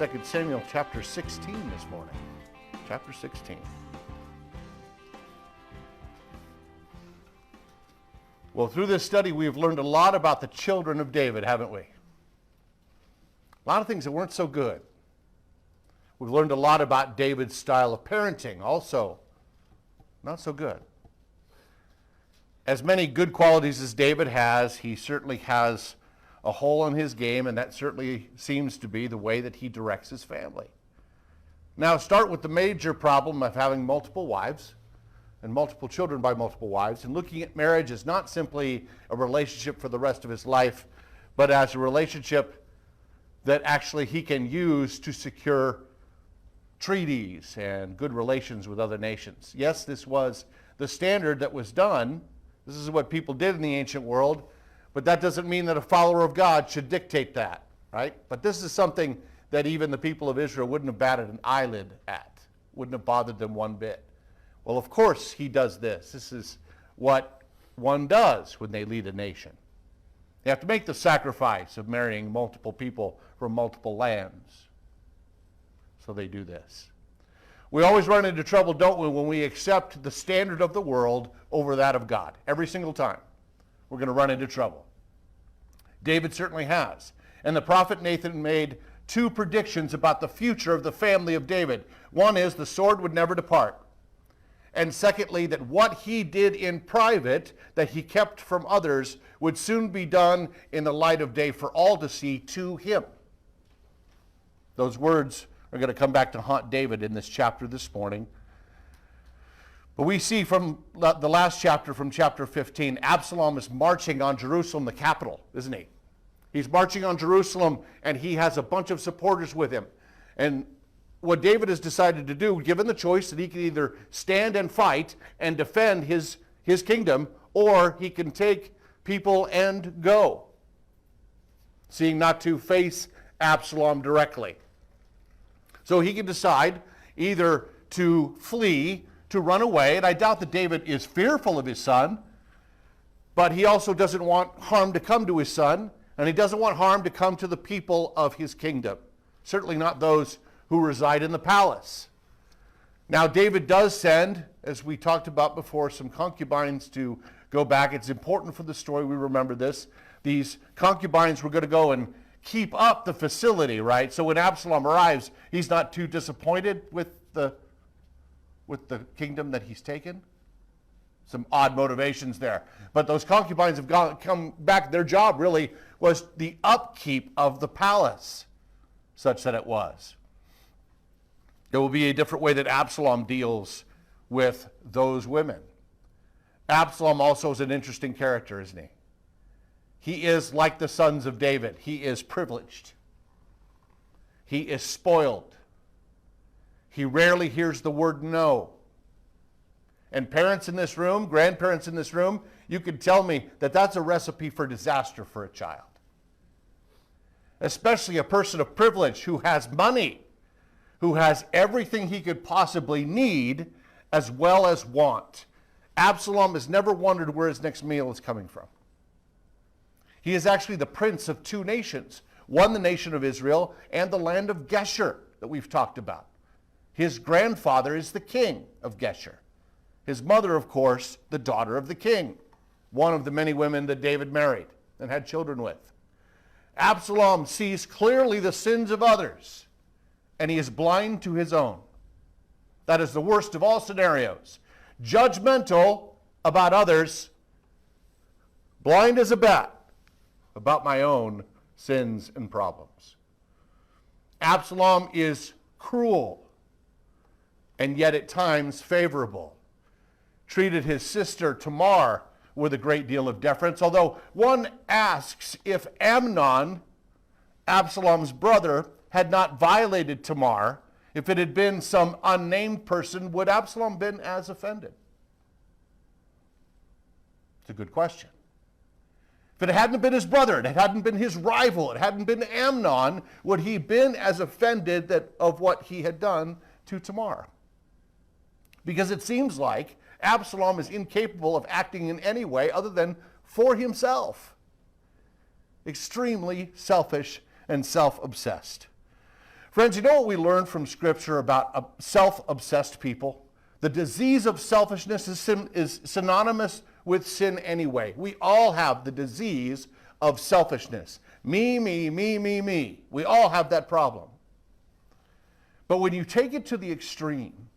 2 Samuel chapter 16 this morning. Chapter 16. Well, through this study, we've learned a lot about the children of David, haven't we? A lot of things that weren't so good. We've learned a lot about David's style of parenting, also not so good. As many good qualities as David has, he certainly has a hole in his game, and that certainly seems to be the way that he directs his family. Now, start with the major problem of having multiple wives and multiple children by multiple wives, and looking at marriage as not simply a relationship for the rest of his life, but as a relationship that actually he can use to secure treaties and good relations with other nations. Yes, this was the standard that was done. This is what people did in the ancient world, but that doesn't mean that a follower of God should dictate that, right? But this is something that even the people of Israel wouldn't have batted an eyelid at, wouldn't have bothered them one bit. Well, of course he does this. This is what one does when they lead a nation. They have to make the sacrifice of marrying multiple people from multiple lands. So they do this. We always run into trouble, don't we, when we accept the standard of the world over that of God. Every single time we're going to run into trouble. David certainly has. And the prophet Nathan made two predictions about the future of the family of David. One is the sword would never depart. And secondly, that what he did in private, that he kept from others, would soon be done in the light of day for all to see to him. Those words are going to come back to haunt David in this chapter this morning. But we see from the last chapter, from chapter 15, Absolom is marching on Jerusalem, the capital, isn't he? He's marching on Jerusalem, and he has a bunch of supporters with him. And what David has decided to do, given the choice that he can either stand and fight and defend his kingdom, or he can take people and go, seeing not to face Absolom directly. So he can decide either to flee, to run away, and I doubt that David is fearful of his son, but he also doesn't want harm to come to his son, and he doesn't want harm to come to the people of his kingdom, certainly not those who reside in the palace. Now, David does send, as we talked about before, some concubines to go back. It's important for the story we remember this. These concubines were going to go and keep up the facility, right? So when Absolom arrives, he's not too disappointed with the kingdom that he's taken. Some odd motivations there. But those concubines have come back. Their job really was the upkeep of the palace, such that it was. There will be a different way that Absolom deals with those women. Absolom also is an interesting character, isn't he? He is like the sons of David. He is privileged. He is spoiled. He rarely hears the word no. And parents in this room, grandparents in this room, you could tell me that that's a recipe for disaster for a child. Especially a person of privilege who has money, who has everything he could possibly need as well as want. Absalom has never wondered where his next meal is coming from. He is actually the prince of two nations, one the nation of Israel and the land of Geshur that we've talked about. His grandfather is the king of Geshur. His mother, of course, the daughter of the king, one of the many women that David married and had children with. Absalom sees clearly the sins of others, and he is blind to his own. That is the worst of all scenarios. Judgmental about others, blind as a bat about my own sins and problems. Absalom is cruel, and yet at times favorable. Treated his sister Tamar with a great deal of deference, although one asks if Amnon, Absalom's brother, had not violated Tamar, if it had been some unnamed person, would Absalom been as offended? It's a good question. If it hadn't been his brother, it hadn't been his rival, it hadn't been Amnon, would he been as offended of what he had done to Tamar? Because it seems like Absalom is incapable of acting in any way other than for himself. Extremely selfish and self-obsessed. Friends, you know what we learn from Scripture about self-obsessed people? The disease of selfishness is synonymous with sin anyway. We all have the disease of selfishness. Me, me, me, me, me. We all have that problem. But when you take it to the extreme,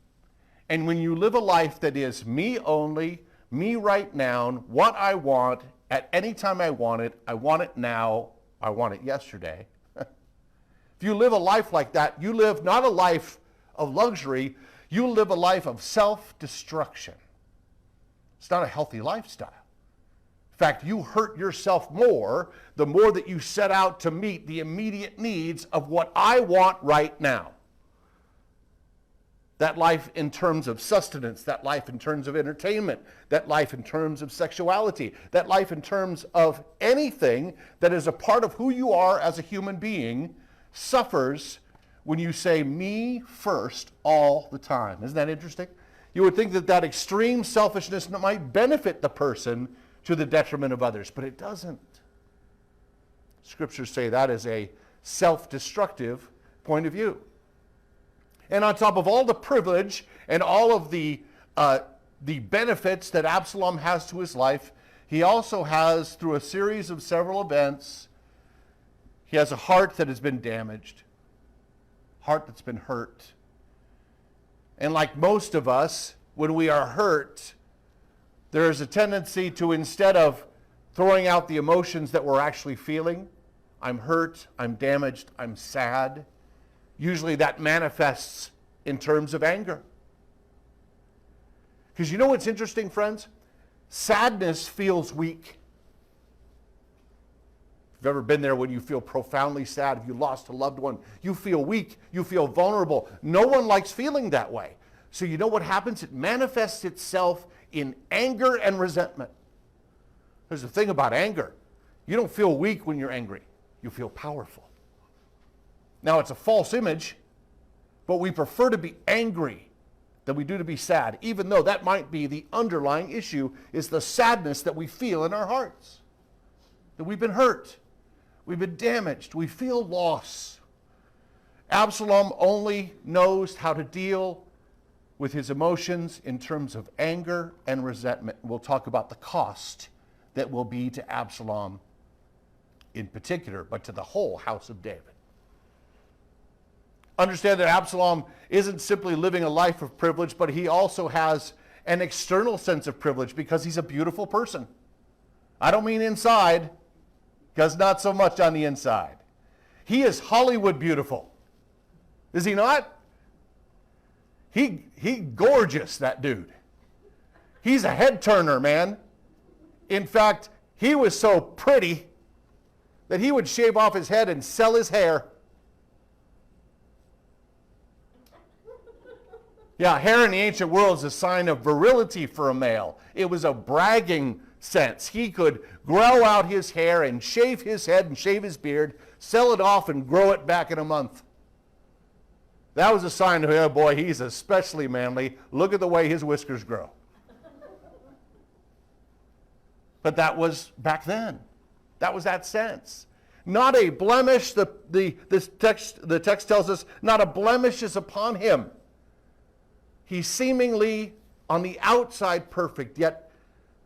and when you live a life that is me only, me right now, what I want, at any time I want it now, I want it yesterday. If you live a life like that, you live not a life of luxury, you live a life of self-destruction. It's not a healthy lifestyle. In fact, you hurt yourself more the more that you set out to meet the immediate needs of what I want right now. That life in terms of sustenance, that life in terms of entertainment, that life in terms of sexuality, that life in terms of anything that is a part of who you are as a human being suffers when you say me first all the time. Isn't that interesting? You would think that that extreme selfishness might benefit the person to the detriment of others, but it doesn't. Scriptures say that is a self-destructive point of view. And on top of all the privilege and all of the benefits that Absolom has to his life, he also has, through a series of several events, he has a heart that has been damaged, heart that's been hurt. And like most of us, when we are hurt, there is a tendency to, instead of throwing out the emotions that we're actually feeling, I'm hurt, I'm damaged, I'm sad, usually that manifests in terms of anger. Because you know what's interesting, friends? Sadness feels weak. If you've ever been there when you feel profoundly sad, if you lost a loved one, you feel weak, you feel vulnerable. No one likes feeling that way. So you know what happens? It manifests itself in anger and resentment. There's the thing about anger. You don't feel weak when you're angry. You feel powerful. Now, it's a false image, but we prefer to be angry than we do to be sad, even though that might be the underlying issue, is the sadness that we feel in our hearts. That we've been hurt, we've been damaged, we feel loss. Absolom only knows how to deal with his emotions in terms of anger and resentment. We'll talk about the cost that will be to Absolom in particular, but to the whole house of David. Understand that Absolom isn't simply living a life of privilege, but he also has an external sense of privilege because he's a beautiful person. I don't mean inside, because not so much on the inside. He is Hollywood beautiful. Is he not? He gorgeous, that dude. He's a head turner, man. In fact, he was so pretty that he would shave off his head and sell his hair. Yeah, hair in the ancient world is a sign of virility for a male. It was a bragging sense. He could grow out his hair and shave his head and shave his beard, sell it off and grow it back in a month. That was a sign of, oh boy, he's especially manly. Look at the way his whiskers grow. But that was back then. That was that sense. Not a blemish, the text tells us, not a blemish is upon him. He's seemingly on the outside perfect, yet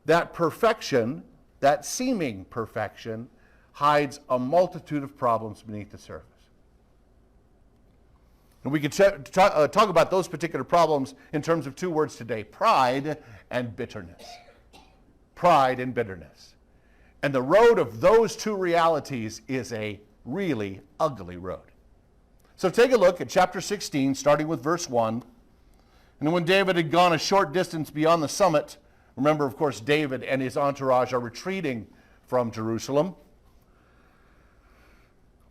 that perfection, that seeming perfection, hides a multitude of problems beneath the surface. And we can talk about those particular problems in terms of two words today: pride and bitterness. Pride and bitterness. And the road of those two realities is a really ugly road. So take a look at chapter 16, starting with verse 1. And when David had gone a short distance beyond the summit, remember, of course, David and his entourage are retreating from Jerusalem.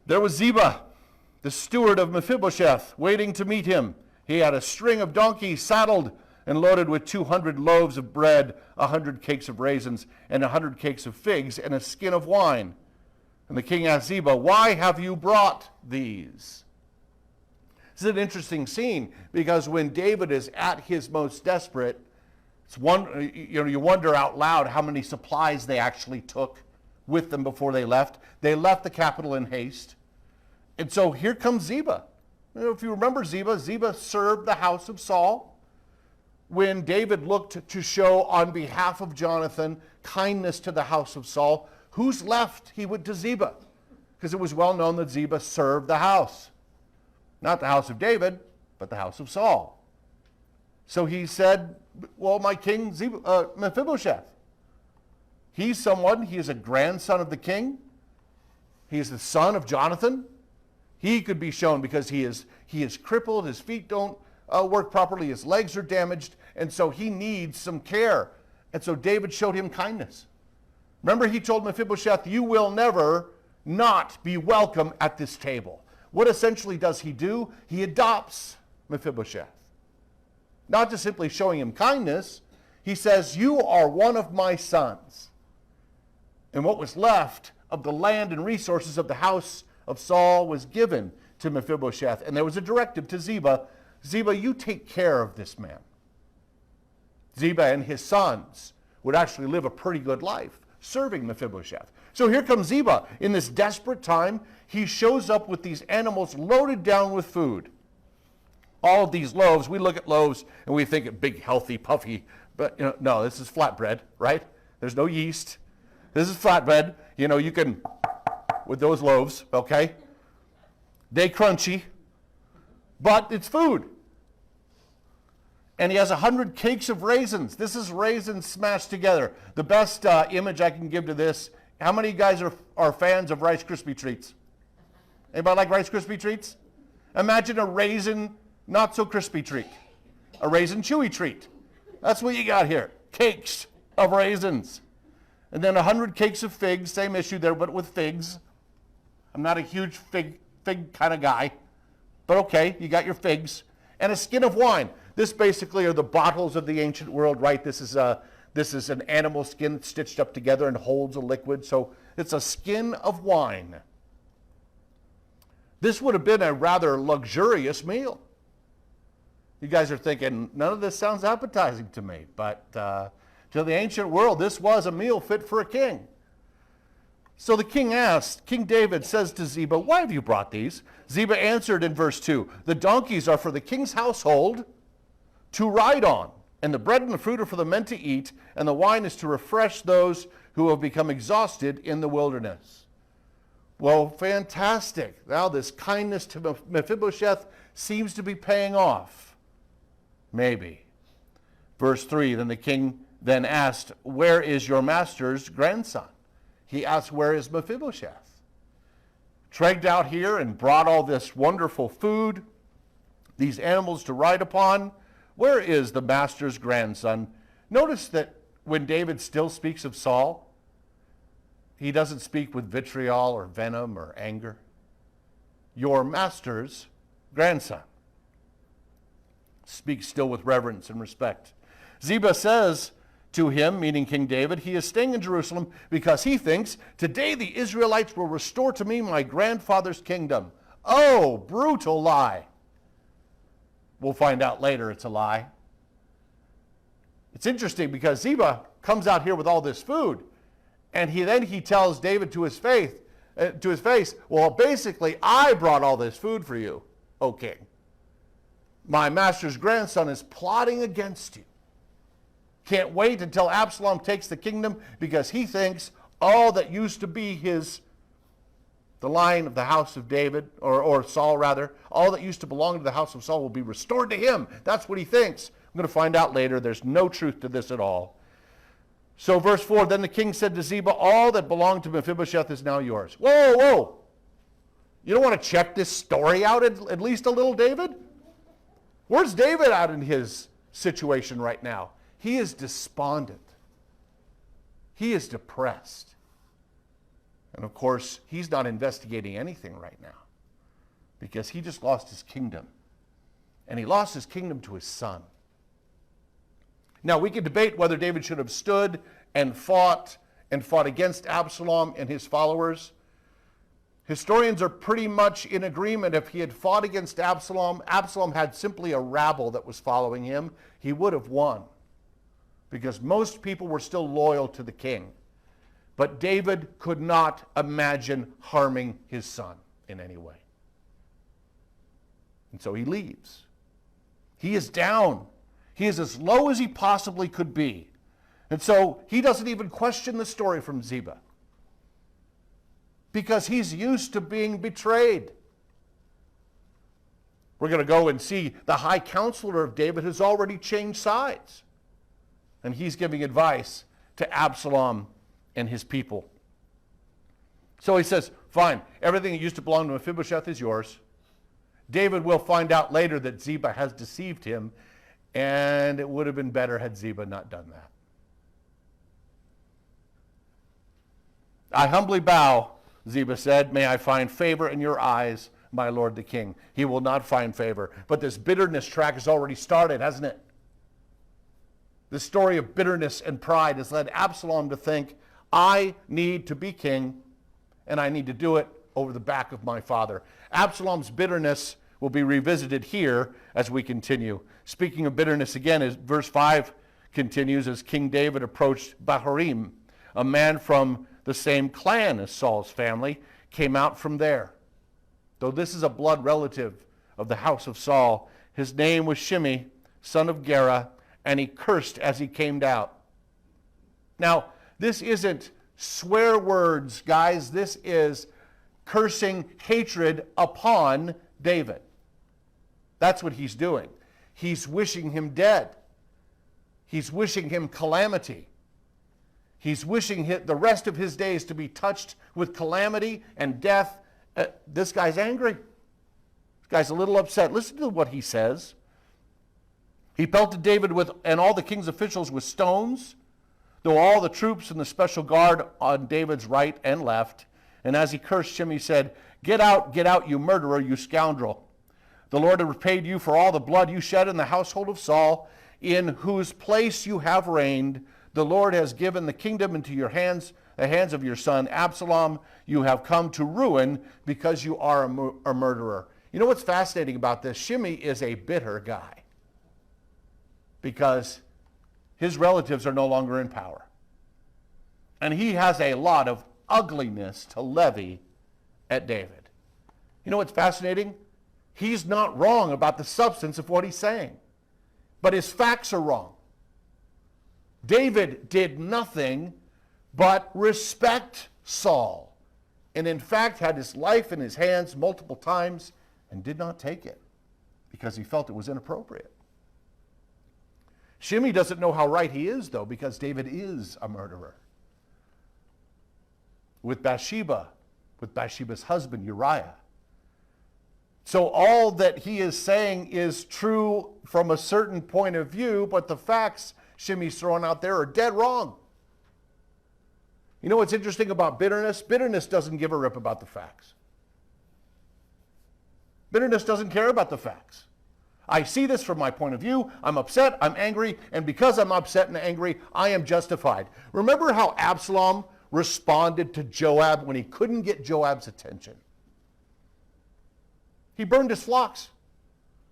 There was Ziba, the steward of Mephibosheth, waiting to meet him. He had a string of donkeys saddled and loaded with 200 loaves of bread, 100 cakes of raisins, and 100 cakes of figs, and a skin of wine. And the king asked Ziba, "Why have you brought these?" This is an interesting scene, because when David is at his most desperate, you wonder out loud how many supplies they actually took with them before they left. They left the capital in haste. And so here comes Ziba. If you remember Ziba, Ziba served the house of Saul. When David looked to show on behalf of Jonathan kindness to the house of Saul, who's left? He went to Ziba, because it was well known that Ziba served the house. Not the house of David, but the house of Saul. So he said, well, my king, Mephibosheth. He's someone, he is a grandson of the king. He is the son of Jonathan. He could be shown because he is crippled, his feet don't work properly, his legs are damaged, and so he needs some care. And so David showed him kindness. Remember, he told Mephibosheth, you will never not be welcome at this table. What essentially does he do? He adopts Mephibosheth. Not just simply showing him kindness, he says, you are one of my sons. And what was left of the land and resources of the house of Saul was given to Mephibosheth. And there was a directive to Ziba, Ziba, you take care of this man. Ziba and his sons would actually live a pretty good life serving Mephibosheth. So here comes Ziba. In this desperate time, he shows up with these animals loaded down with food. All of these loaves, we look at loaves and we think of big, healthy, puffy, but no, this is flatbread, right? There's no yeast. This is flatbread. You can, with those loaves, okay? They crunchy, but it's food. And he has 100 cakes of raisins. This is raisins smashed together. The best image I can give to this, how many of you guys are fans of Rice Krispie treats? Anybody like Rice Krispie treats? Imagine a raisin not so crispy treat. A raisin chewy treat. That's what you got here. Cakes of raisins. And then 100 cakes of figs, same issue there, but with figs. I'm not a huge fig kind of guy. But okay, you got your figs. And a skin of wine. This basically are the bottles of the ancient world, right? This is an animal skin stitched up together and holds a liquid. So it's a skin of wine. This would have been a rather luxurious meal. You guys are thinking, none of this sounds appetizing to me. But to the ancient world, this was a meal fit for a king. So the king asked, King David says to Ziba, why have you brought these? Ziba answered in verse 2, the donkeys are for the king's household to ride on, and the bread and the fruit are for the men to eat, and the wine is to refresh those who have become exhausted in the wilderness. Well, fantastic. Now this kindness to Mephibosheth seems to be paying off. Maybe. Verse 3, then the king then asked, where is your master's grandson? He asked, where is Mephibosheth? Trekked out here and brought all this wonderful food, these animals to ride upon. Where is the master's grandson? Notice that when David still speaks of Saul, he doesn't speak with vitriol or venom or anger. Your master's grandson. Speaks still with reverence and respect. Ziba says to him, meaning King David, he is staying in Jerusalem because he thinks, today the Israelites will restore to me my grandfather's kingdom. Oh, brutal lie. We'll find out later it's a lie. It's interesting because Ziba comes out here with all this food, and he tells David to his face, well, basically, I brought all this food for you, O king. My master's grandson is plotting against you. Can't wait until Absolom takes the kingdom because he thinks all that used to be the line of the house of David, or Saul rather, all that used to belong to the house of Saul will be restored to him. That's what he thinks. I'm going to find out later. There's no truth to this at all. So verse 4, then the king said to Ziba, all that belonged to Mephibosheth is now yours. Whoa, whoa. You don't want to check this story out at least a little, David? Where's David out in his situation right now? He is despondent. He is depressed. And of course, he's not investigating anything right now because he just lost his kingdom. And he lost his kingdom to his son. Now, we can debate whether David should have stood and fought against Absolom and his followers. Historians are pretty much in agreement. If he had fought against Absolom, Absolom had simply a rabble that was following him, he would have won because most people were still loyal to the king. But David could not imagine harming his son in any way. And so he leaves. He is down. He is as low as he possibly could be. And so he doesn't even question the story from Ziba, because he's used to being betrayed. We're going to go and see the high counselor of David has already changed sides. And he's giving advice to Absolom and his people. So he says, fine, everything that used to belong to Mephibosheth is yours. David will find out later that Ziba has deceived him, and it would have been better had Ziba not done that. I humbly bow, Ziba said, may I find favor in your eyes, my lord the king. He will not find favor. But this bitterness track has already started, hasn't it? The story of bitterness and pride has led Absalom to think, I need to be king, and I need to do it over the back of my father. Absalom's bitterness will be revisited here as we continue. Speaking of bitterness again, as verse 5 continues, as King David approached Bahurim, a man from the same clan as Saul's family came out from there. Though this is a blood relative of the house of Saul, his name was Shimei, son of Gera, and he cursed as he came out. Now, this isn't swear words, guys. This is cursing hatred upon David. That's what he's doing. He's wishing him dead. He's wishing him calamity. He's wishing the rest of his days to be touched with calamity and death. This guy's angry. This guy's a little upset. Listen to what he says. He pelted David and all the king's officials with stones, though all the troops and the special guard on David's right and left. And as he cursed Shimei, he said, get out, you murderer, you scoundrel. The Lord has repaid you for all the blood you shed in the household of Saul, in whose place you have reigned. The Lord has given the kingdom into your hands, the hands of your son Absalom. You have come to ruin because you are a murderer. You know what's fascinating about this? Shimei is a bitter guy because his relatives are no longer in power. And he has a lot of ugliness to levy at David. You know what's fascinating? He's not wrong about the substance of what he's saying, but his facts are wrong. David did nothing but respect Saul, and in fact had his life in his hands multiple times and did not take it because he felt it was inappropriate. Shimei doesn't know how right he is, though, because David is a murderer. With Bathsheba's husband, Uriah. So all that he is saying is true from a certain point of view, but the facts Shimei's throwing out there are dead wrong. You know what's interesting about bitterness? Bitterness doesn't give a rip about the facts. Bitterness doesn't care about the facts. I see this from my point of view. I'm upset, I'm angry, and because I'm upset and angry, I am justified. Remember how Absalom responded to Joab when he couldn't get Joab's attention? He burned his flocks,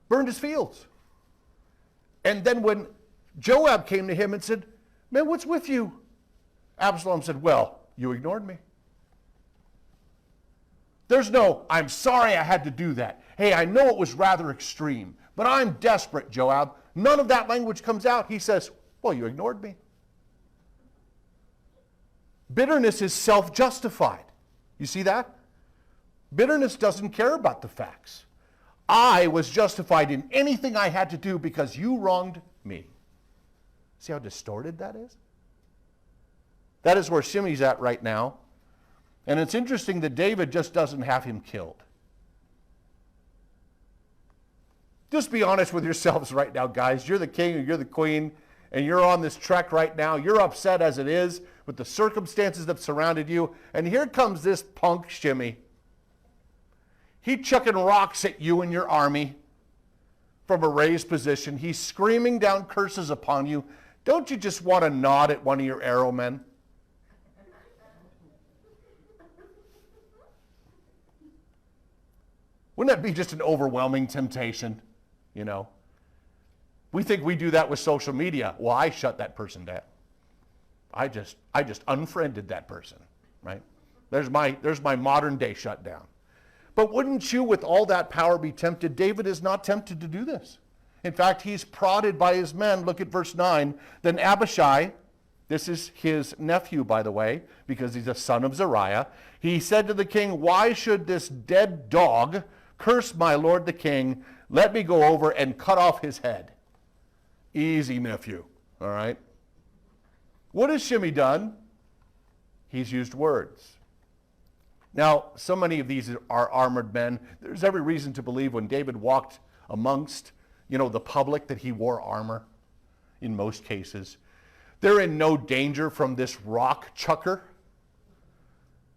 burned his fields. And then when Joab came to him and said, man, what's with you? Absalom said, well, you ignored me. There's no, I'm sorry I had to do that. Hey, I know it was rather extreme, but I'm desperate, Joab. None of that language comes out. He says, well, you ignored me. Bitterness is self-justified. You see that? Bitterness doesn't care about the facts. I was justified in anything I had to do because you wronged me. See how distorted that is? That is where Shimei's at right now. And it's interesting that David just doesn't have him killed. Just be honest with yourselves right now, guys. You're the king or you're the queen, and you're on this trek right now. You're upset as it is with the circumstances that surrounded you. And here comes this punk Shimei. He's chucking rocks at you and your army from a raised position. He's screaming down curses upon you. Don't you just want to nod at one of your arrow men? Wouldn't that be just an overwhelming temptation? You know, we think we do that with social media. Well, I shut that person down. I just unfriended that person, right? There's my modern day shutdown. But wouldn't you, with all that power, be tempted? David is not tempted to do this. In fact, he's prodded by his men. Look at verse 9. Then Abishai, this is his nephew, by the way, because he's a son of Zeruiah, he said to the king, why should this dead dog curse my lord the king? Let me go over and cut off his head. Easy, nephew, all right? What has Shimei done? He's used words. Now, so many of these are armored men. There's every reason to believe when David walked amongst, the public, that he wore armor in most cases. They're in no danger from this rock chucker,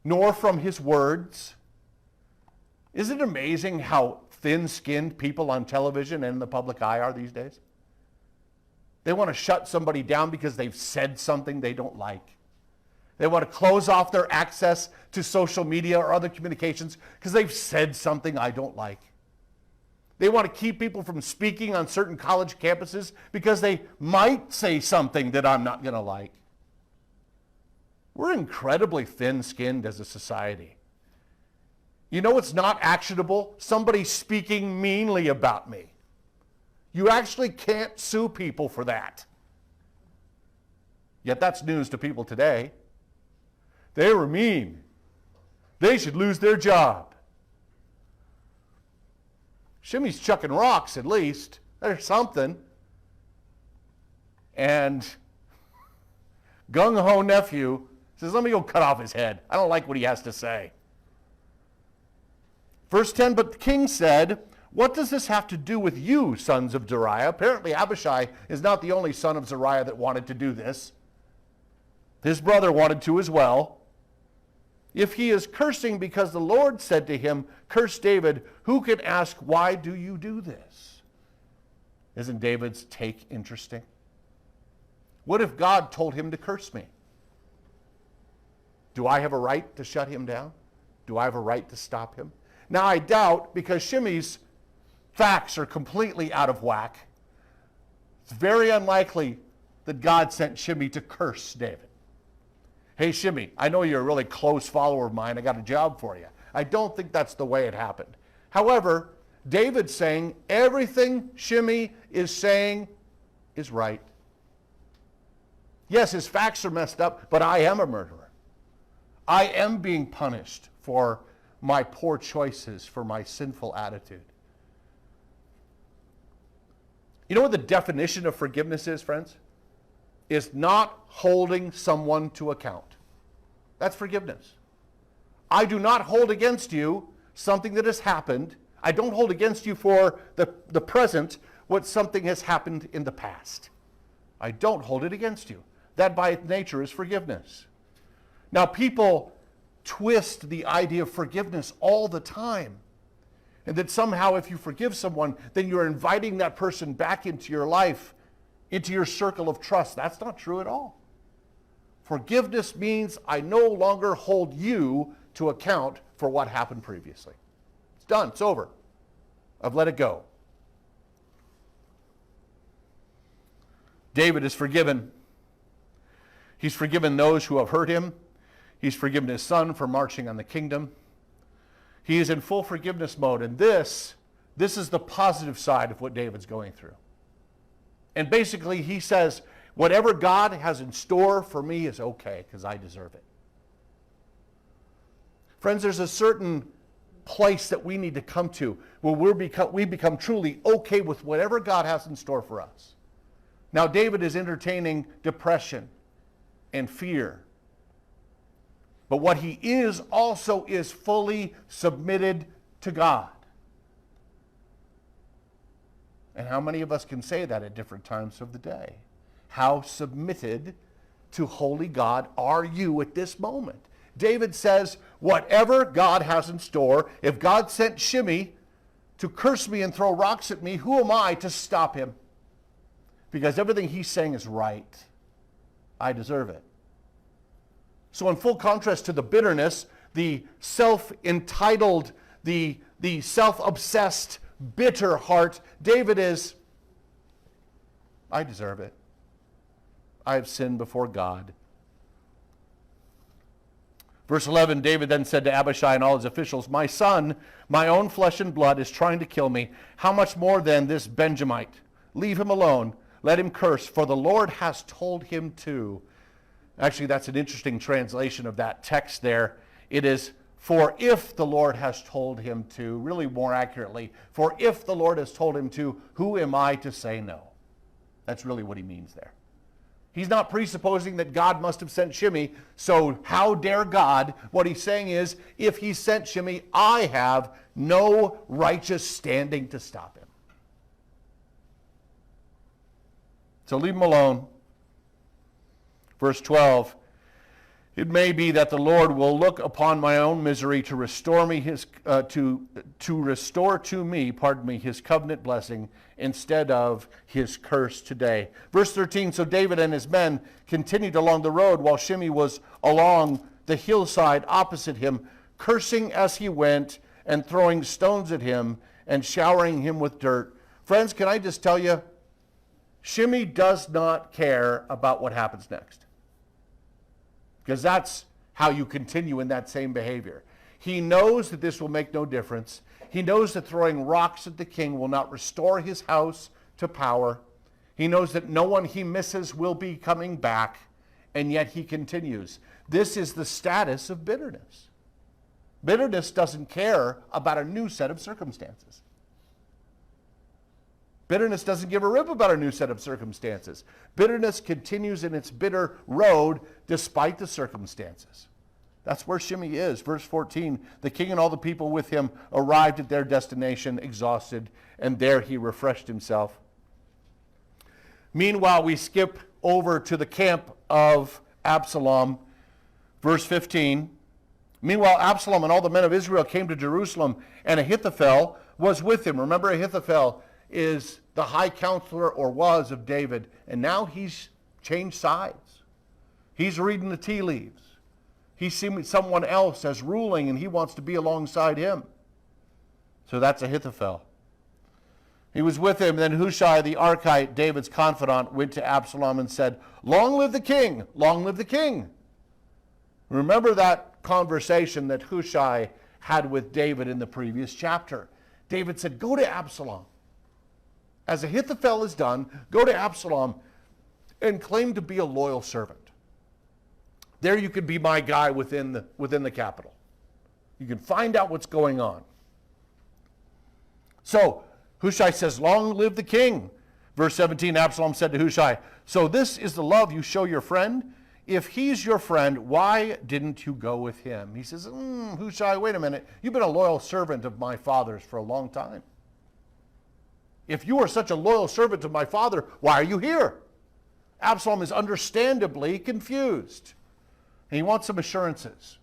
nor from his words. Isn't it amazing how thin-skinned people on television and in the public eye are these days? They want to shut somebody down because they've said something they don't like. They want to close off their access to social media or other communications because they've said something I don't like. They want to keep people from speaking on certain college campuses because they might say something that I'm not going to like. We're incredibly thin-skinned as a society. You know it's not actionable? Somebody speaking meanly about me. You actually can't sue people for that. Yet that's news to people today. They were mean. They should lose their job. Shimei's chucking rocks, at least. There's something. And gung-ho nephew says, let me go cut off his head. I don't like what he has to say. Verse 10, but the king said, what does this have to do with you, sons of Zeruiah? Apparently Abishai is not the only son of Zeruiah that wanted to do this. His brother wanted to as well. If he is cursing because the Lord said to him, curse David, who can ask, why do you do this? Isn't David's take interesting? What if God told him to curse me? Do I have a right to shut him down? Do I have a right to stop him? Now I doubt, because Shimei's facts are completely out of whack, it's very unlikely that God sent Shimei to curse David. Hey, Shimei, I know you're a really close follower of mine. I got a job for you. I don't think that's the way it happened. However, David's saying everything Shimei is saying is right. Yes, his facts are messed up, but I am a murderer. I am being punished for my poor choices, for my sinful attitude. You know what the definition of forgiveness is, friends? Is not holding someone to account. That's forgiveness. I do not hold against you something that has happened. I don't hold against you for the present what something has happened in the past. I don't hold it against you. That by its nature is forgiveness. Now people twist the idea of forgiveness all the time. And that somehow if you forgive someone, then you're inviting that person back into your life, into your circle of trust. That's not true at all. Forgiveness means I no longer hold you to account for what happened previously. It's done. It's over. I've let it go. David is forgiven. He's forgiven those who have hurt him. He's forgiven his son for marching on the kingdom. He is in full forgiveness mode, and this is the positive side of what David's going through. And basically he says, whatever God has in store for me is okay, because I deserve it. Friends, there's a certain place that we need to come to where we become truly okay with whatever God has in store for us. Now David is entertaining depression and fear. But what he is also is fully submitted to God. And how many of us can say that at different times of the day? How submitted to holy God are you at this moment? David says, whatever God has in store, if God sent Shimei to curse me and throw rocks at me, who am I to stop him? Because everything he's saying is right. I deserve it. So in full contrast to the bitterness, the self-entitled, the self-obsessed, bitter heart, David is, I deserve it. I have sinned before God. Verse 11, David then said to Abishai and all his officials, my son, my own flesh and blood, is trying to kill me. How much more then this Benjamite? Leave him alone. Let him curse, for the Lord has told him to. Actually, that's an interesting translation of that text there. It is, for if the Lord has told him to, really more accurately, for if the Lord has told him to, who am I to say no? That's really what he means there. He's not presupposing that God must have sent Shimei, so how dare God? What he's saying is, if he sent Shimei, I have no righteous standing to stop him. So leave him alone. Verse 12, it may be that the Lord will look upon my own misery to restore me to restore to me, his covenant blessing instead of his curse today. Verse 13, so David and his men continued along the road while Shimei was along the hillside opposite him, cursing as he went and throwing stones at him and showering him with dirt. Friends, can I just tell you, Shimei does not care about what happens next. Because that's how you continue in that same behavior. He knows that this will make no difference. He knows that throwing rocks at the king will not restore his house to power. He knows that no one he misses will be coming back, and yet he continues. This is the status of bitterness. Bitterness doesn't care about a new set of circumstances. Bitterness doesn't give a rip about a new set of circumstances. Bitterness continues in its bitter road despite the circumstances. That's where Shimei is. Verse 14, the king and all the people with him arrived at their destination exhausted, and there he refreshed himself. Meanwhile, we skip over to the camp of Absolom. Verse 15, meanwhile, Absolom and all the men of Israel came to Jerusalem, and Ahithophel was with him. Remember, Ahithophel is the high counselor, or was, of David, and now he's changed sides. He's reading the tea leaves. He's seen someone else as ruling, and he wants to be alongside him. So that's Ahithophel. He was with him. Then Hushai the Archite, David's confidant, went to Absolom and said, long live the king, long live the king. Remember that conversation that Hushai had with David in the previous chapter. David said, go to Absolom. As Ahithophel is done, go to Absolom and claim to be a loyal servant. There you could be my guy within the capital. You can find out what's going on. So Hushai says, long live the king. Verse 17, Absolom said to Hushai, so this is the love you show your friend? If he's your friend, why didn't you go with him? He says, Hushai, wait a minute. You've been a loyal servant of my father's for a long time. If you are such a loyal servant of my father, why are you here? Absalom is understandably confused. And he wants some assurances.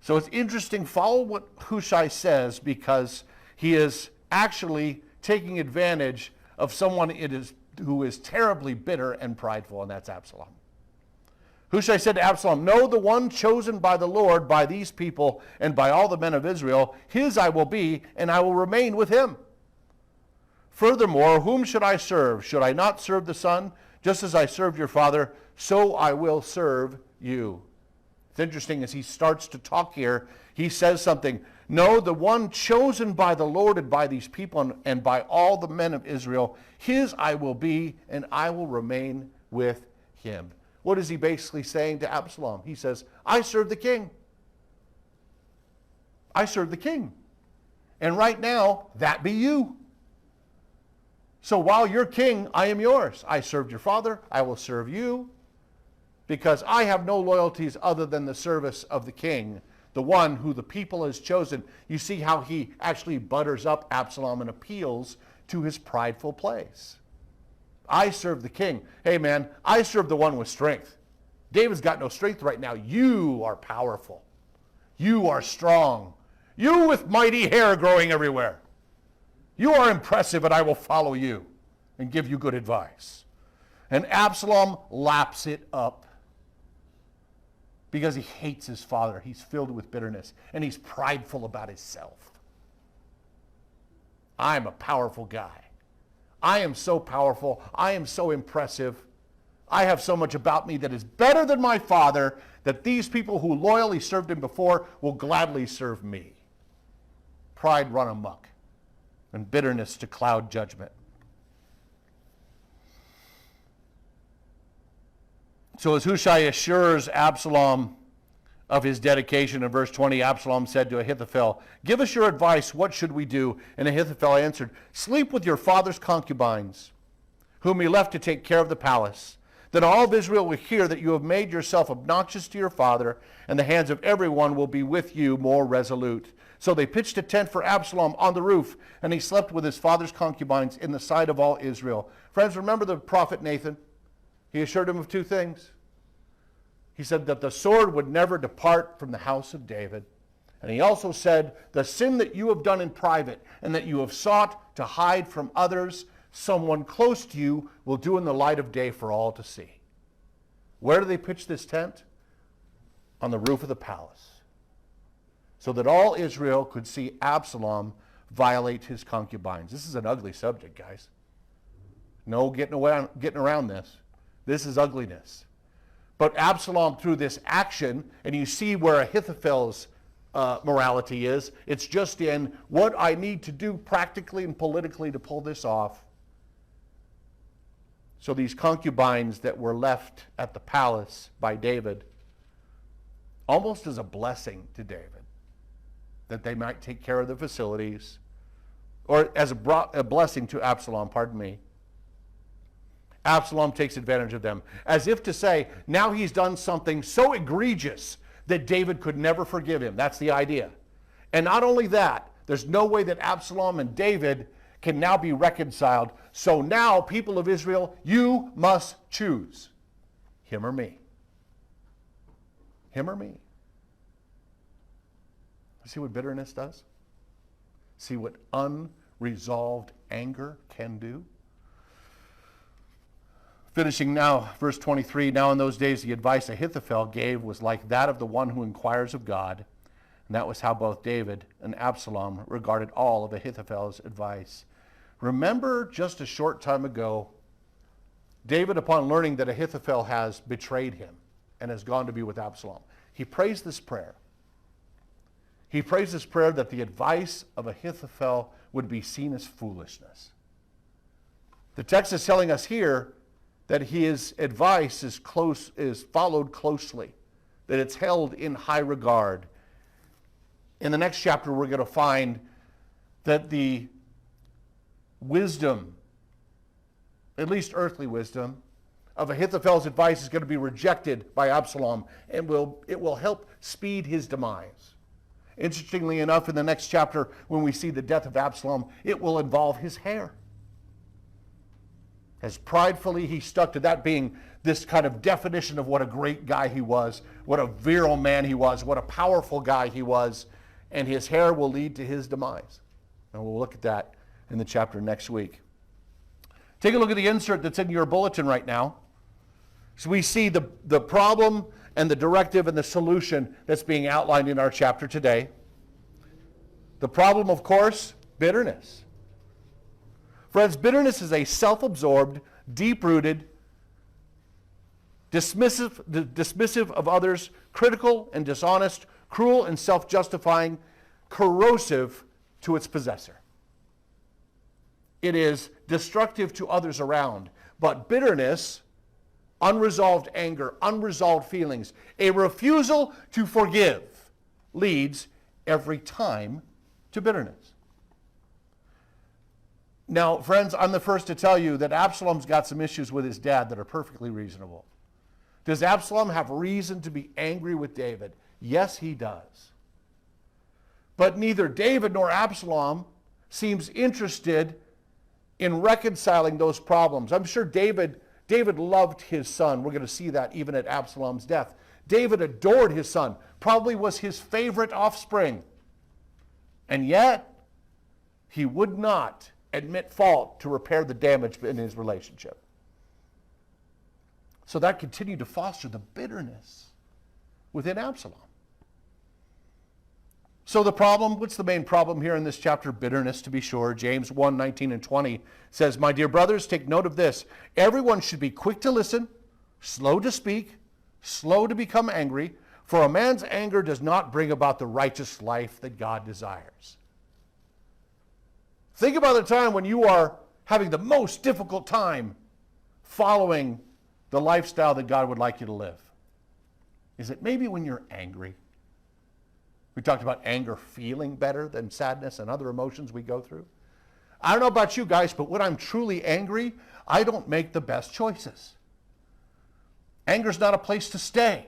So it's interesting, follow what Hushai says, because he is actually taking advantage of someone who is terribly bitter and prideful, and that's Absalom. Hushai said to Absalom, no, the one chosen by the Lord, by these people, and by all the men of Israel, his I will be, and I will remain with him. Furthermore, whom should I serve? Should I not serve the son? Just as I served your father, so I will serve you. It's interesting, as he starts to talk here, he says something. No, the one chosen by the Lord and by these people and by all the men of Israel, his I will be, and I will remain with him. What is he basically saying to Absalom? He says, I serve the king. I serve the king. And right now, that be you. So while you're king, I am yours. I served your father. I will serve you, because I have no loyalties other than the service of the king, the one who the people has chosen. You see how he actually butters up Absalom and appeals to his prideful place. I serve the king. Hey man, I serve the one with strength. David's got no strength right now. You are powerful. You are strong. You with mighty hair growing everywhere. You are impressive, and I will follow you and give you good advice. And Absalom laps it up because he hates his father. He's filled with bitterness, and he's prideful about himself. I'm a powerful guy. I am so powerful. I am so impressive. I have so much about me that is better than my father, that these people who loyally served him before will gladly serve me. Pride run amok, and bitterness to cloud judgment. So as Hushai assures Absalom of his dedication in verse 20, Absalom said to Ahithophel, "Give us your advice, what should we do?" And Ahithophel answered, "Sleep with your father's concubines, whom he left to take care of the palace. Then all of Israel will hear that you have made yourself obnoxious to your father, and the hands of everyone will be with you more resolute." So they pitched a tent for Absalom on the roof, and he slept with his father's concubines in the sight of all Israel. Friends, remember the prophet Nathan? He assured him of two things. He said that the sword would never depart from the house of David. And he also said, the sin that you have done in private and that you have sought to hide from others, someone close to you will do in the light of day for all to see. Where do they pitch this tent? On the roof of the palace, so that all Israel could see Absalom violate his concubines. This is an ugly subject, guys. No getting around this. This is ugliness. But Absalom, through this action, and you see where Ahithophel's morality is, it's just in what I need to do practically and politically to pull this off. So these concubines that were left at the palace by David, almost as a blessing to David, that they might take care of the facilities, or as a blessing to Absalom, pardon me. Absalom takes advantage of them, as if to say, now he's done something so egregious that David could never forgive him. That's the idea. And not only that, there's no way that Absalom and David can now be reconciled. So now, people of Israel, you must choose him or me. Him or me. See what bitterness does? See what unresolved anger can do? Finishing now, verse 23, now in those days the advice Ahithophel gave was like that of the one who inquires of God. And that was how both David and Absalom regarded all of Ahithophel's advice. Remember just a short time ago, David, upon learning that Ahithophel has betrayed him and has gone to be with Absalom, he prays this prayer. He prays this prayer that the advice of Ahithophel would be seen as foolishness. The text is telling us here that his advice is followed closely, that it's held in high regard. In the next chapter, we're going to find that the wisdom, at least earthly wisdom, of Ahithophel's advice is going to be rejected by Absalom, and it will help speed his demise. Interestingly enough, in the next chapter, when we see the death of Absalom, it will involve his hair. As pridefully he stuck to that being this kind of definition of what a great guy he was, what a virile man he was, what a powerful guy he was, and his hair will lead to his demise. And we'll look at that in the chapter next week. Take a look at the insert that's in your bulletin right now. So we see the problem and the directive and the solution that's being outlined in our chapter today. The problem, of course, bitterness. Friends, bitterness is a self-absorbed, deep-rooted, dismissive of others, critical and dishonest, cruel and self-justifying, corrosive to its possessor. It is destructive to others around. But bitterness, unresolved anger, unresolved feelings, a refusal to forgive leads every time to bitterness. Now, friends, I'm the first to tell you that Absalom's got some issues with his dad that are perfectly reasonable. Does Absalom have reason to be angry with David? Yes, he does. But neither David nor Absalom seems interested in reconciling those problems. I'm sure David loved his son. We're going to see that even at Absalom's death. David adored his son, probably was his favorite offspring. And yet, he would not admit fault to repair the damage in his relationship. So that continued to foster the bitterness within Absalom. So the problem, what's the main problem here in this chapter? Bitterness, to be sure. James 1:19 and 20 says, "My dear brothers, take note of this. Everyone should be quick to listen, slow to speak, slow to become angry, for a man's anger does not bring about the righteous life that God desires. Think about the time when you are having the most difficult time following the lifestyle that God would like you to live. Is it maybe when you're angry? We talked about anger feeling better than sadness and other emotions we go through. I don't know about you guys, but when I'm truly angry, I don't make the best choices. Anger's not a place to stay.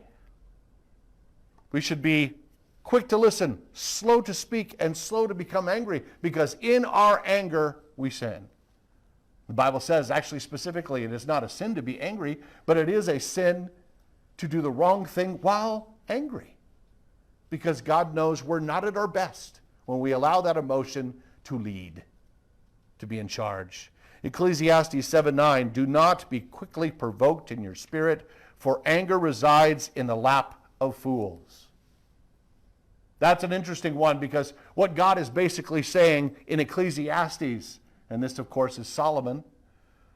We should be quick to listen, slow to speak, and slow to become angry, because in our anger we sin. The Bible says, actually specifically, it is not a sin to be angry, but it is a sin to do the wrong thing while angry. Because God knows we're not at our best when we allow that emotion to lead, to be in charge. Ecclesiastes 7:9, do not be quickly provoked in your spirit, for anger resides in the lap of fools. That's an interesting one, because what God is basically saying in Ecclesiastes, and this of course is Solomon,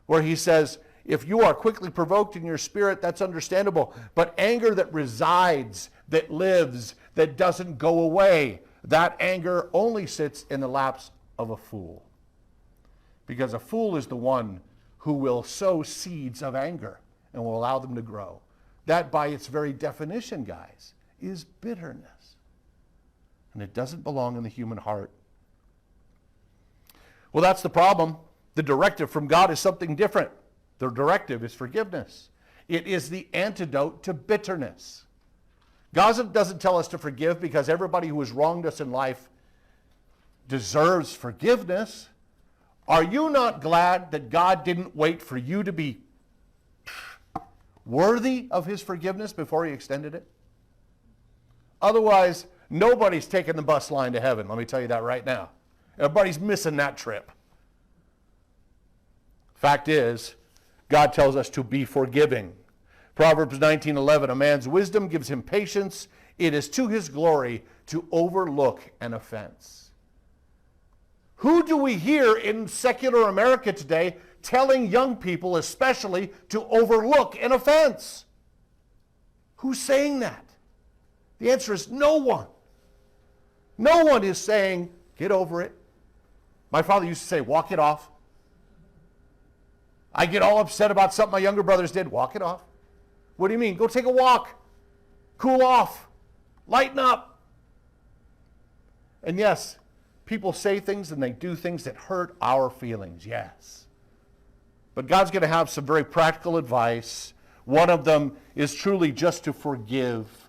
where he says, if you are quickly provoked in your spirit, that's understandable. But anger that resides, that lives, that doesn't go away, that anger only sits in the laps of a fool. Because a fool is the one who will sow seeds of anger and will allow them to grow. That, by its very definition, guys, is bitterness. And it doesn't belong in the human heart. Well, that's the problem. The directive from God is something different. The directive is forgiveness. It is the antidote to bitterness. God doesn't tell us to forgive because everybody who has wronged us in life deserves forgiveness. Are you not glad that God didn't wait for you to be worthy of his forgiveness before he extended it? Otherwise, nobody's taking the bus line to heaven. Let me tell you that right now. Everybody's missing that trip. Fact is, God tells us to be forgiving. Proverbs 19:11, a man's wisdom gives him patience. It is to his glory to overlook an offense. Who do we hear in secular America today telling young people especially to overlook an offense? Who's saying that? The answer is no one. No one is saying, get over it. My father used to say, walk it off. I get all upset about something my younger brothers did. Walk it off. What do you mean? Go take a walk. Cool off. Lighten up. And yes, people say things and they do things that hurt our feelings. Yes. But God's going to have some very practical advice. One of them is truly just to forgive,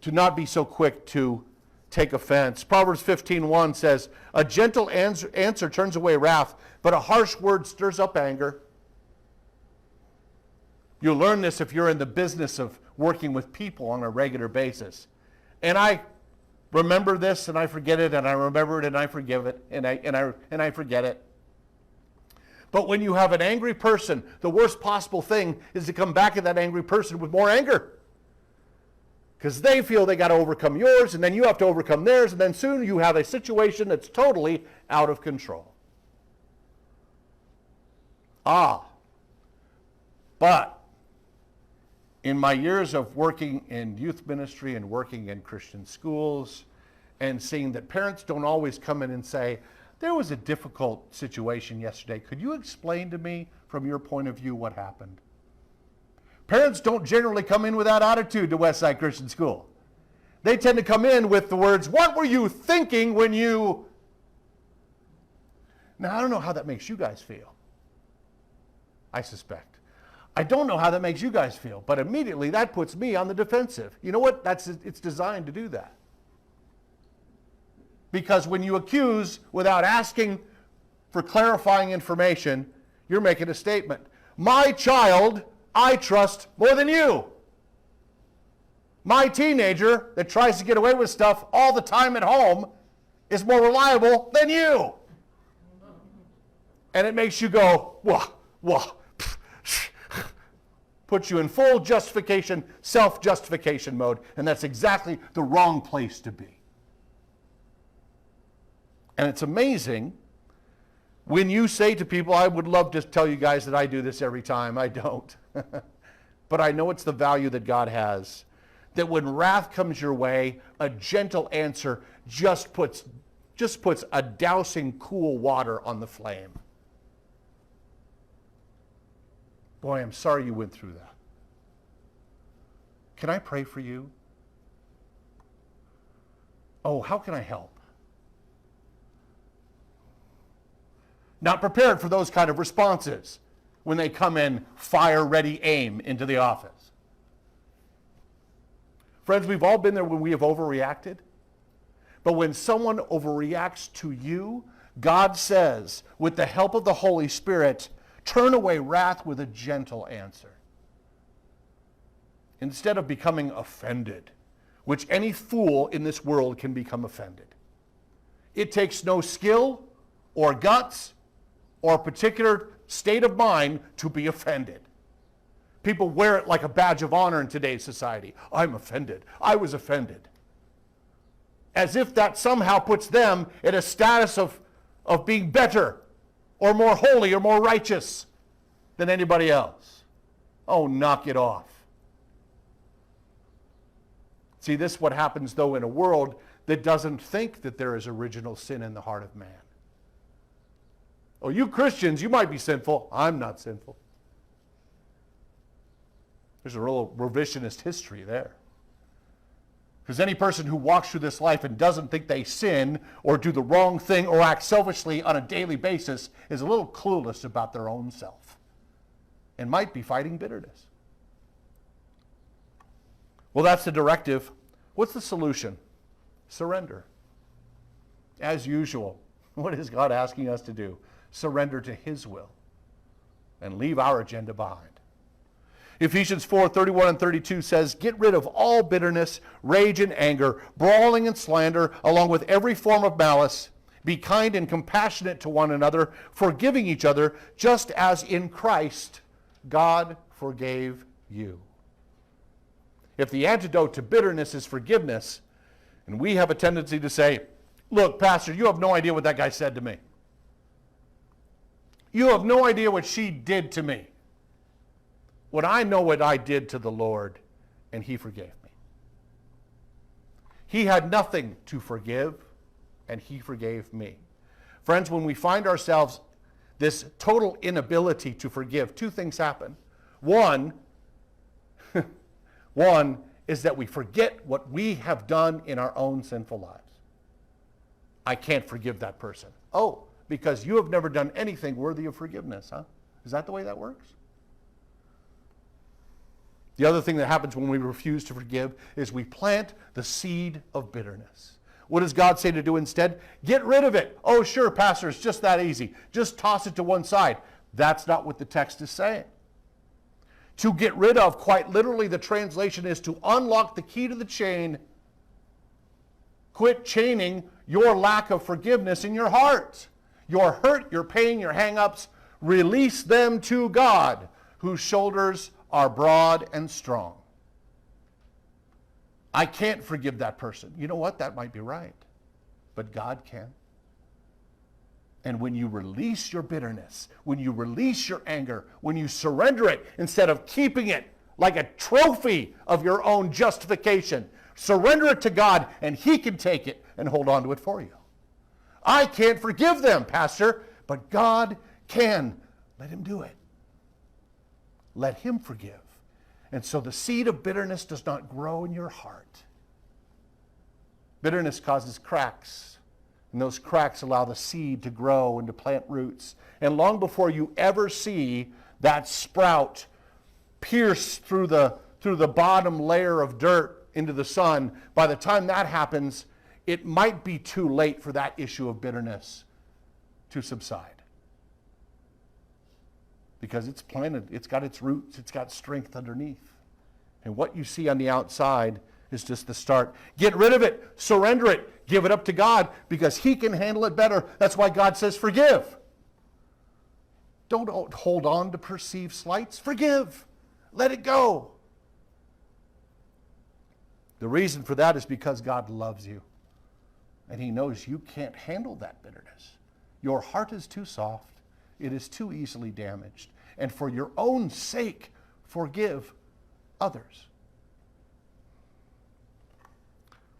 to not be so quick to take offense. Proverbs 15:1 says, a gentle answer turns away wrath, but a harsh word stirs up anger. You'll learn this if you're in the business of working with people on a regular basis. And I remember this and I forget it, and I remember it and I forgive it, and I forget it. But when you have an angry person, the worst possible thing is to come back at that angry person with more anger. Because they feel they got to overcome yours, and then you have to overcome theirs, and then soon you have a situation that's totally out of control. But in my years of working in youth ministry and working in Christian schools and seeing that parents don't always come in and say, there was a difficult situation yesterday. Could you explain to me from your point of view what happened? Parents don't generally come in with that attitude to Westside Christian School. They tend to come in with the words, what were you thinking when you... Now, I don't know how that makes you guys feel. I suspect. I don't know how that makes you guys feel, but immediately that puts me on the defensive. You know what? It's designed to do that. Because when you accuse without asking for clarifying information, you're making a statement. My child, I trust more than you. My teenager that tries to get away with stuff all the time at home is more reliable than you. And it makes you go, wah. Puts you in full justification, self-justification mode, and that's exactly the wrong place to be. And it's amazing when you say to people, I would love to tell you guys that I do this every time. I don't. but I know it's the value that God has. That when wrath comes your way, a gentle answer just puts a dousing cool water on the flame. Boy, I'm sorry you went through that. Can I pray for you? Oh, how can I help? Not prepared for those kind of responses when they come in fire ready aim into the office. Friends, we've all been there when we have overreacted. But when someone overreacts to you, God says, with the help of the Holy Spirit, turn away wrath with a gentle answer. Instead of becoming offended, which any fool in this world can become offended. It takes no skill or guts or a particular state of mind to be offended. People wear it like a badge of honor in today's society. I'm offended. I was offended. As if that somehow puts them in a status of being better or more holy or more righteous than anybody else. Oh, knock it off. See, this is what happens, though, in a world that doesn't think that there is original sin in the heart of man. Oh, you Christians, you might be sinful. I'm not sinful. There's a real revisionist history there. Because any person who walks through this life and doesn't think they sin or do the wrong thing or act selfishly on a daily basis is a little clueless about their own self and might be fighting bitterness. Well, that's the directive. What's the solution? Surrender. As usual, what is God asking us to do? Surrender to His will and leave our agenda behind. Ephesians 4:31 and 32 says, get rid of all bitterness, rage and anger, brawling and slander, along with every form of malice. Be kind and compassionate to one another, forgiving each other, just as in Christ God forgave you. If the antidote to bitterness is forgiveness, and we have a tendency to say, look, Pastor, you have no idea what that guy said to me. You have no idea what she did to me. When I know what I did to the Lord, and He forgave me. He had nothing to forgive, and He forgave me. Friends, when we find ourselves this total inability to forgive, two things happen. One is that we forget what we have done in our own sinful lives. I can't forgive that person. Oh, because you have never done anything worthy of forgiveness, huh? Is that the way that works? The other thing that happens when we refuse to forgive is we plant the seed of bitterness. What does God say to do instead? Get rid of it. Oh, sure, Pastor, it's just that easy. Just toss it to one side. That's not what the text is saying. To get rid of, quite literally, the translation is to unlock the key to the chain. Quit chaining your lack of forgiveness in your heart. Your hurt, your pain, your hang-ups, release them to God, whose shoulders are broad and strong. I can't forgive that person. You know what? That might be right. But God can. And when you release your bitterness, when you release your anger, when you surrender it instead of keeping it like a trophy of your own justification, surrender it to God and He can take it and hold on to it for you. I can't forgive them, Pastor, but God can. Let Him do it. Let Him forgive. And so the seed of bitterness does not grow in your heart. Bitterness causes cracks, and those cracks allow the seed to grow and to plant roots. And long before you ever see that sprout pierce through the bottom layer of dirt into the sun, by the time that happens, it might be too late for that issue of bitterness to subside. Because it's planted, it's got its roots, it's got strength underneath. And what you see on the outside is just the start. Get rid of it, surrender it, give it up to God, because He can handle it better. That's why God says forgive. Don't hold on to perceived slights. Forgive. Let it go. The reason for that is because God loves you. And He knows you can't handle that bitterness. Your heart is too soft. It is too easily damaged. And for your own sake, forgive others.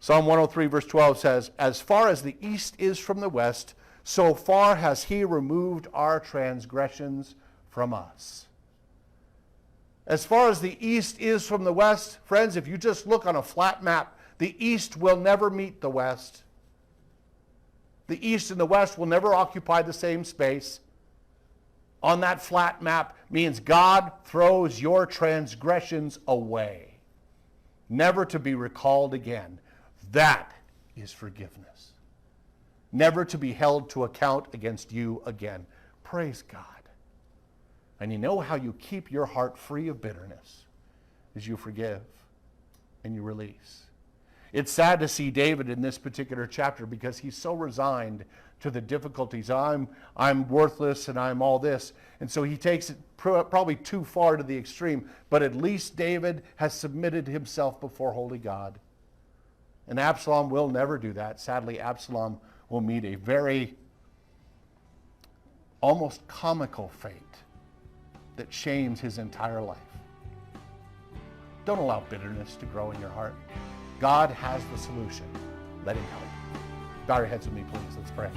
Psalm 103 verse 12 says, as far as the east is from the west, so far has he removed our transgressions from us. As far as the east is from the west, friends, if you just look on a flat map, the east will never meet the west. The east and the west will never occupy the same space. On that flat map means God throws your transgressions away, never to be recalled again. That is forgiveness. Never to be held to account against you again. Praise God. And you know how you keep your heart free of bitterness is you forgive and you release. It's sad to see David in this particular chapter because he's so resigned to the difficulties. I'm worthless and I'm all this. And so he takes it probably too far to the extreme. But at least David has submitted himself before holy God. And Absolom will never do that. Sadly, Absolom will meet a very almost comical fate that shames his entire life. Don't allow bitterness to grow in your heart. God has the solution. Let him help. Bow your heads with me, please. Let's pray.